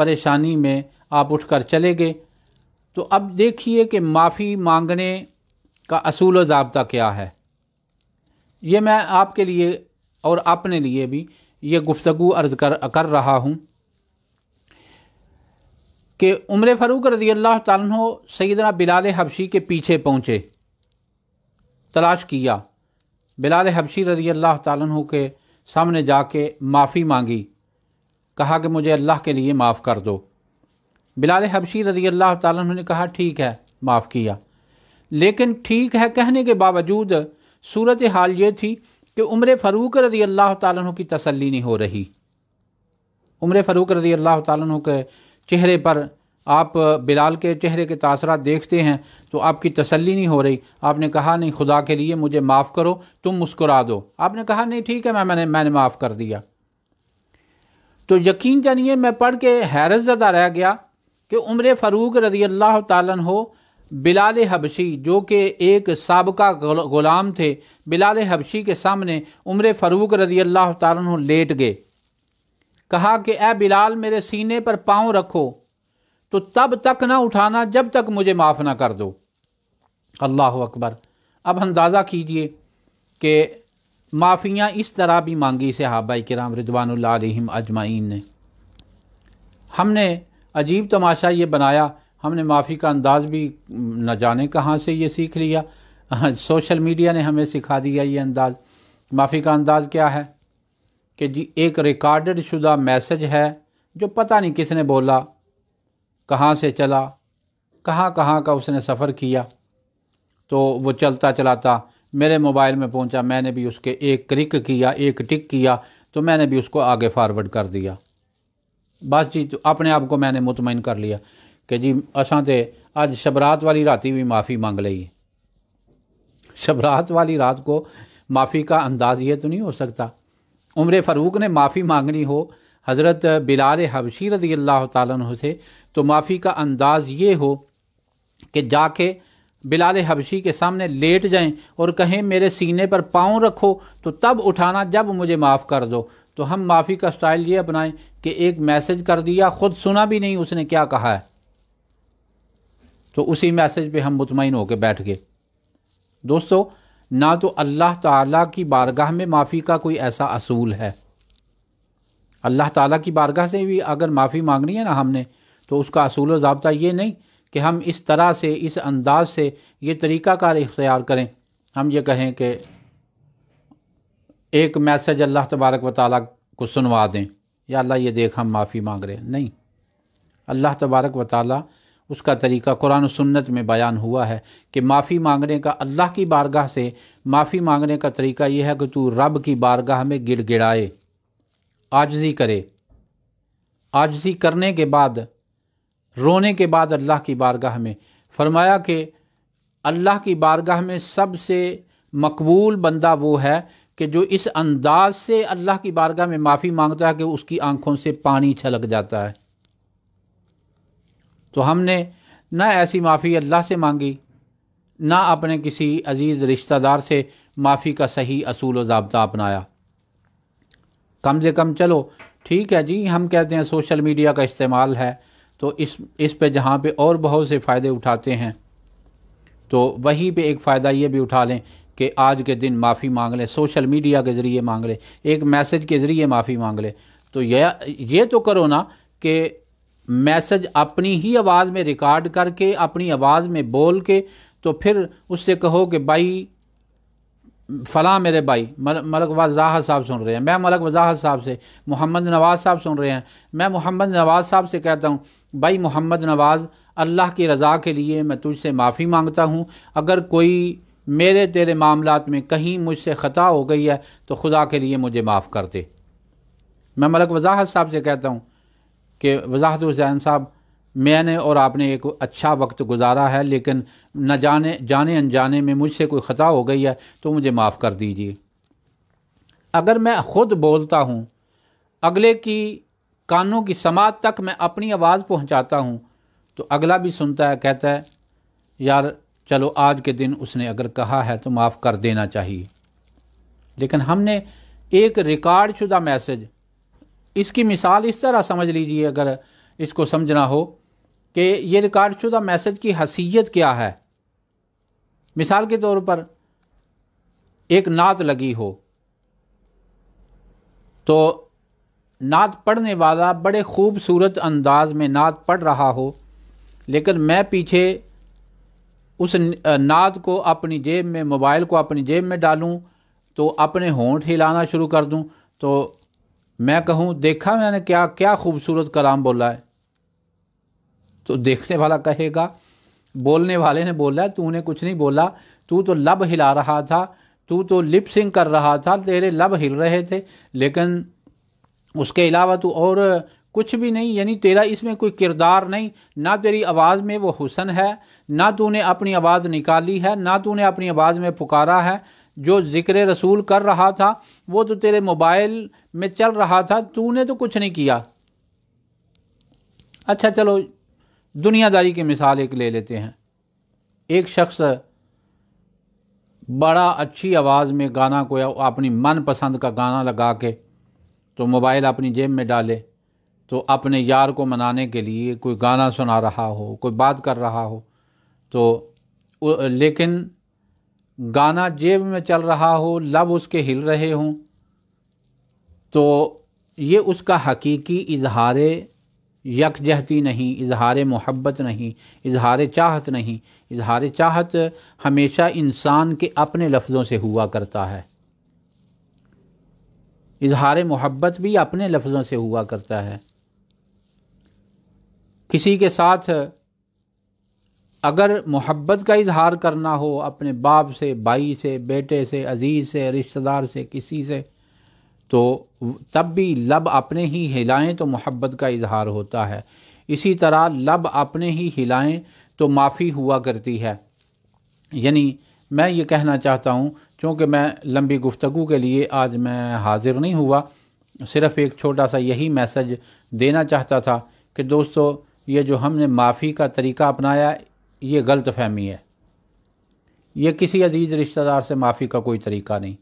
پریشانی میں آپ اٹھ کر چلے گئے۔ تو اب دیکھیے کہ معافی مانگنے کا اصول و ضابطہ کیا ہے۔ یہ میں آپ کے لیے اور اپنے لیے بھی یہ گفتگو عرض کر رہا ہوں کہ عمر فاروق رضی اللہ تعالیٰ عنہ سیدنا بلال حبشی کے پیچھے پہنچے، تلاش کیا، بلال حبشی رضی اللہ تعالیٰ عنہ کے سامنے جا کے معافی مانگی، کہا کہ مجھے اللہ کے لیے معاف کر دو۔ بلال حبشی رضی اللہ تعالیٰ عنہ نے کہا ٹھیک ہے، معاف کیا۔ لیکن ٹھیک ہے کہنے کے باوجود صورتحال یہ تھی کہ عمر فاروق رضی اللہ تعالیٰ عنہ کی تسلی نہیں ہو رہی۔ عمر فاروق رضی اللہ تعالیٰ عنہ کے چہرے پر آپ بلال کے چہرے کے تاثرات دیکھتے ہیں تو آپ کی تسلی نہیں ہو رہی۔ آپ نے کہا نہیں، خدا کے لیے مجھے معاف کرو، تم مسکرا دو۔ آپ نے کہا نہیں ٹھیک ہے، میں نے معاف کر دیا۔ تو یقین جانیے میں پڑھ کے حیرت زدہ رہ گیا کہ عمر فاروق رضی اللہ تعالیٰ عنہ بلال حبشی جو کہ ایک سابقہ غلام تھے، بلال حبشی کے سامنے عمر فاروق رضی اللہ تعالیٰ عنہ لیٹ گئے، کہا کہ اے بلال میرے سینے پر پاؤں رکھو، تو تب تک نہ اٹھانا جب تک مجھے معاف نہ کر دو۔ اللہ اکبر۔ اب اندازہ کیجئے کہ معافیاں اس طرح بھی مانگی صحابہ کرام رضوان اللہ علیہم اجمعین نے۔ ہم نے عجیب تماشا یہ بنایا، ہم نے معافی کا انداز بھی نہ جانے کہاں سے یہ سیکھ لیا۔ سوشل میڈیا نے ہمیں سکھا دیا یہ انداز۔ معافی کا انداز کیا ہے کہ جی ایک ریکارڈڈ شدہ میسج ہے جو پتہ نہیں کس نے بولا، کہاں سے چلا، کہاں کا اس نے سفر کیا، تو وہ چلتا چلاتا میرے موبائل میں پہنچا، میں نے بھی اس کے ایک کلک کیا، ایک ٹک کیا، تو میں نے بھی اس کو آگے فارورڈ کر دیا۔ بس جی، تو اپنے آپ کو میں نے مطمئن کر لیا کہ جی اساں تے اج شبرات والی راتی بھی معافی مانگ لئی۔ شبرات والی رات کو معافی کا انداز یہ تو نہیں ہو سکتا۔ عمر فاروق نے معافی مانگنی ہو حضرت بلال حبشی رضی اللہ تعالیٰ عنہ سے، تو معافی کا انداز یہ ہو کہ جا کے بلال حبشی کے سامنے لیٹ جائیں اور کہیں میرے سینے پر پاؤں رکھو تو تب اٹھانا جب مجھے معاف کر دو۔ تو ہم معافی کا سٹائل یہ اپنائیں کہ ایک میسج کر دیا، خود سنا بھی نہیں اس نے کیا کہا ہے، تو اسی میسج پہ ہم مطمئن ہو کے بیٹھ گئے۔ دوستو، نہ تو اللہ تعالیٰ کی بارگاہ میں معافی کا کوئی ایسا اصول ہے۔ اللہ تعالیٰ کی بارگاہ سے بھی اگر معافی مانگنی ہے نا ہم نے، تو اس کا اصول و ضابطہ یہ نہیں کہ ہم اس طرح سے، اس انداز سے یہ طریقہ کار اختیار کریں، ہم یہ کہیں کہ ایک میسج اللہ تبارک و تعالیٰ کو سنوا دیں، یا اللہ یہ دیکھ ہم معافی مانگ رہے ہیں۔ نہیں، اللہ تبارک و تعالیٰ اس کا طریقہ قرآن و سنت میں بیان ہوا ہے کہ معافی مانگنے کا، اللہ کی بارگاہ سے معافی مانگنے کا طریقہ یہ ہے کہ تو رب کی بارگاہ میں گڑ گڑائے، عاجزی کرے، عاجزی کرنے کے بعد، رونے کے بعد اللہ کی بارگاہ میں فرمایا کہ اللہ کی بارگاہ میں سب سے مقبول بندہ وہ ہے کہ جو اس انداز سے اللہ کی بارگاہ میں معافی مانگتا ہے کہ اس کی آنکھوں سے پانی چھلک جاتا ہے۔ تو ہم نے نہ ایسی معافی اللہ سے مانگی، نہ اپنے کسی عزیز رشتہ دار سے معافی کا صحیح اصول و ضابطہ اپنایا۔ کم سے کم چلو ٹھیک ہے جی، ہم کہتے ہیں سوشل میڈیا کا استعمال ہے، تو اس پہ جہاں پہ اور بہت سے فائدے اٹھاتے ہیں، تو وہیں پہ ایک فائدہ یہ بھی اٹھا لیں کہ آج کے دن معافی مانگ لیں، سوشل میڈیا کے ذریعے مانگ لیں، ایک میسج کے ذریعے معافی مانگ لیں۔ تو یہ تو کرو نا کہ میسج اپنی ہی آواز میں ریکارڈ کر کے، اپنی آواز میں بول کے، تو پھر اس سے کہو کہ بھائی فلاں میرے بھائی ملک وضاحت صاحب سن رہے ہیں، میں ملک وضاحت صاحب سے، محمد نواز صاحب سن رہے ہیں، میں محمد نواز صاحب سے کہتا ہوں بھائی محمد نواز، اللہ کی رضا کے لیے میں تجھ سے معافی مانگتا ہوں، اگر کوئی میرے تیرے معاملات میں کہیں مجھ سے خطا ہو گئی ہے تو خدا کے لیے مجھے معاف کر دے۔ میں ملک وضاحت صاحب سے کہتا ہوں کہ وضاحت حسین صاحب، میں نے اور آپ نے ایک اچھا وقت گزارا ہے، لیکن نہ جانے انجانے میں مجھ سے کوئی خطا ہو گئی ہے تو مجھے معاف کر دیجیے۔ اگر میں خود بولتا ہوں، اگلے کی کانوں کی سماعت تک میں اپنی آواز پہنچاتا ہوں، تو اگلا بھی سنتا ہے، کہتا ہے یار چلو آج کے دن اس نے اگر کہا ہے تو معاف کر دینا چاہیے۔ لیکن ہم نے ایک ریکارڈ شدہ میسج، اس کی مثال اس طرح سمجھ لیجئے، اگر اس کو سمجھنا ہو کہ یہ ریکارڈ شدہ میسج کی حیثیت کیا ہے۔ مثال کے طور پر ایک نعت لگی ہو تو نعت پڑھنے والا بڑے خوبصورت انداز میں نعت پڑھ رہا ہو، لیکن میں پیچھے اس نعت کو اپنی جیب میں، موبائل کو اپنی جیب میں ڈالوں تو اپنے ہونٹ ہلانا شروع کر دوں، تو میں کہوں دیکھا میں نے کیا خوبصورت کلام بولا ہے، تو دیکھنے والا کہے گا بولنے والے نے بولا ہے، تو نے کچھ نہیں بولا، تو لب ہلا رہا تھا، تو لپ سنگ کر رہا تھا، تیرے لب ہل رہے تھے، لیکن اس کے علاوہ تو اور کچھ بھی نہیں، یعنی تیرا اس میں کوئی کردار نہیں، نہ تیری آواز میں وہ حسن ہے، نہ تو نے اپنی آواز نکالی ہے، نہ تو نے اپنی آواز میں پکارا ہے۔ جو ذکر رسول کر رہا تھا وہ تو تیرے موبائل میں چل رہا تھا، تو نے تو کچھ نہیں کیا۔ اچھا چلو دنیا داری کی مثال ایک لے لیتے ہیں۔ ایک شخص بڑا اچھی آواز میں گانا کوئی اپنی من پسند کا گانا لگا کے تو موبائل اپنی جیب میں ڈالے، تو اپنے یار کو منانے کے لیے کوئی گانا سنا رہا ہو، کوئی بات کر رہا ہو، تو لیکن گانا جیب میں چل رہا ہو، لب اس کے ہل رہے ہوں، تو یہ اس کا حقیقی اظہار یکجہتی نہیں، اظہار محبت نہیں، اظہار چاہت نہیں۔ اظہار چاہت ہمیشہ انسان کے اپنے لفظوں سے ہوا کرتا ہے، اظہار محبت بھی اپنے لفظوں سے ہوا کرتا ہے۔ کسی کے ساتھ اگر محبت کا اظہار کرنا ہو، اپنے باپ سے، بھائی سے، بیٹے سے، عزیز سے، رشتہ دار سے، کسی سے، تو تب بھی لب اپنے ہی ہلائیں تو محبت کا اظہار ہوتا ہے۔ اسی طرح لب اپنے ہی ہلائیں تو معافی ہوا کرتی ہے۔ یعنی میں یہ کہنا چاہتا ہوں، چونکہ میں لمبی گفتگو کے لیے آج میں حاضر نہیں ہوا، صرف ایک چھوٹا سا یہی میسج دینا چاہتا تھا کہ دوستو، یہ جو ہم نے معافی کا طریقہ اپنایا یہ غلط فہمی ہے۔ یہ کسی عزیز رشتہ دار سے معافی کا کوئی طریقہ نہیں،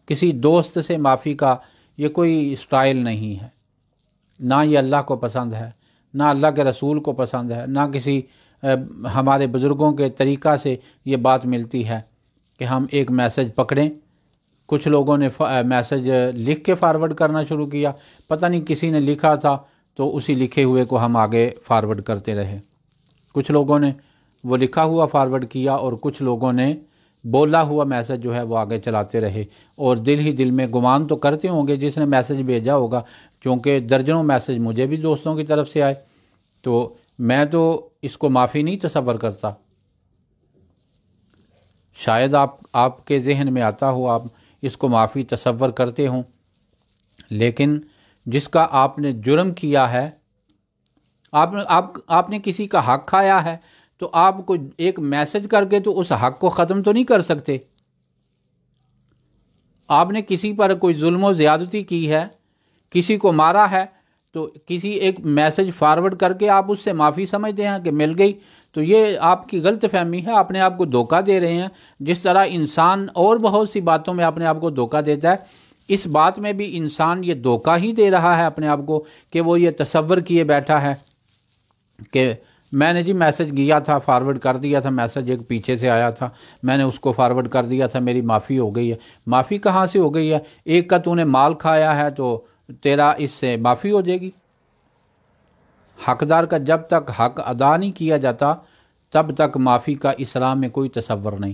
کسی دوست سے معافی کا یہ کوئی سٹائل نہیں ہے، نہ یہ اللہ کو پسند ہے، نہ اللہ کے رسول کو پسند ہے، نہ کسی ہمارے بزرگوں کے طریقہ سے یہ بات ملتی ہے کہ ہم ایک میسج پکڑیں۔ کچھ لوگوں نے میسج لکھ کے فارورڈ کرنا شروع کیا، پتہ نہیں کسی نے لکھا تھا تو اسی لکھے ہوئے کو ہم آگے فارورڈ کرتے رہے۔ کچھ لوگوں نے وہ لکھا ہوا فارورڈ کیا اور کچھ لوگوں نے بولا ہوا میسج جو ہے وہ آگے چلاتے رہے، اور دل ہی دل میں گمان تو کرتے ہوں گے جس نے میسج بھیجا ہوگا، چونکہ درجنوں میسج مجھے بھی دوستوں کی طرف سے آئے، تو میں تو اس کو معافی نہیں تصور کرتا۔ شاید آپ کے ذہن میں آتا ہو، آپ اس کو معافی تصور کرتے ہوں، لیکن جس کا آپ نے جرم کیا ہے، آپ نے کسی کا حق کھایا ہے، تو آپ کو ایک میسج کر کے تو اس حق کو ختم تو نہیں کر سکتے۔ آپ نے کسی پر کوئی ظلم و زیادتی کی ہے، کسی کو مارا ہے، تو کسی ایک میسج فارورڈ کر کے آپ اس سے معافی سمجھتے ہیں کہ مل گئی، تو یہ آپ کی غلط فہمی ہے، اپنے آپ کو دھوکہ دے رہے ہیں۔ جس طرح انسان اور بہت سی باتوں میں اپنے آپ کو دھوکہ دیتا ہے، اس بات میں بھی انسان یہ دھوکہ ہی دے رہا ہے اپنے آپ کو کہ وہ یہ تصور کیے بیٹھا ہے کہ میں نے جی میسج کیا تھا، فارورڈ کر دیا تھا، میسج ایک پیچھے سے آیا تھا، میں نے اس کو فارورڈ کر دیا تھا، میری معافی ہو گئی ہے۔ معافی کہاں سے ہو گئی ہے؟ ایک کا تو نے مال کھایا ہے تو تیرا اس سے معافی ہو جائے گی؟ حقدار کا جب تک حق ادا نہیں کیا جاتا تب تک معافی کا اسلام میں کوئی تصور نہیں۔